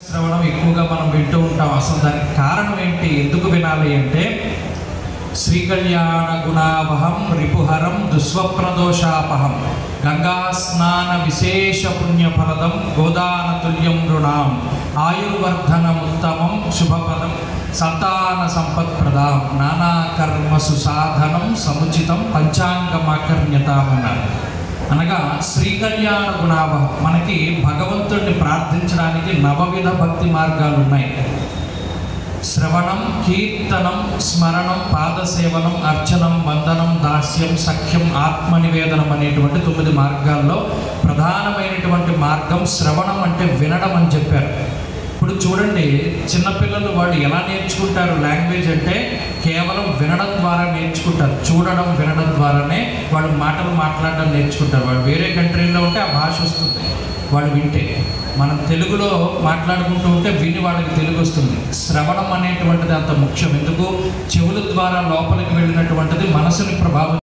శ్రవణం ఎక్కువగా మనం వింటూ ఉంటాం. అసలు దానికి కారణం ఏంటి, ఎందుకు వినాలి అంటే శ్రీకళ్యాణ గుణావహం రిపుహరం దుస్వప్రదోషాపహం గంగా స్నాన విశేష పుణ్యఫలదం గోదానతుల్యం నృణాం ఆయుర్వర్ధనముత్తమం శుభపదం సంతాన సంపత్ప్రదాం నానాకర్మ సుసాధనం సముచితం పంచాంగమాకర్ణ్యతామన్నారు. అనగా శ్రీకళ్యాణ గుణావహం, మనకి భగవంతుడిని ప్రార్థించడానికి నవవిధ భక్తి మార్గాలు ఉన్నాయి. శ్రవణం, కీర్తనం, స్మరణం, పాదసేవనం, అర్చనం, వందనం, దాస్యం, సఖ్యం, ఆత్మనివేదనం అనేటువంటి 9 మార్గాల్లో ప్రధానమైనటువంటి మార్గం శ్రవణం, అంటే వినడం అని చెప్పారు. ఇప్పుడు చూడండి, చిన్నపిల్లలు వాళ్ళు ఎలా నేర్చుకుంటారు లాంగ్వేజ్ అంటే కేవలం వినడం ద్వారా నేర్చుకుంటారు. చూడడం, వినడం ద్వారానే వాళ్ళు మాటలు మాట్లాడడం నేర్చుకుంటారు. వాళ్ళు వేరే కంట్రీలో ఉంటే ఆ భాష వస్తుంది వాళ్ళు వింటే. మనం తెలుగులో మాట్లాడుకుంటూ ఉంటే విని వాళ్ళకి తెలుగు వస్తుంది. శ్రవణం అనేటువంటిది అంత ముఖ్యం. ఎందుకు, చెవుల ద్వారా లోపలికి వెళ్ళినటువంటిది మనసుని ప్రభావం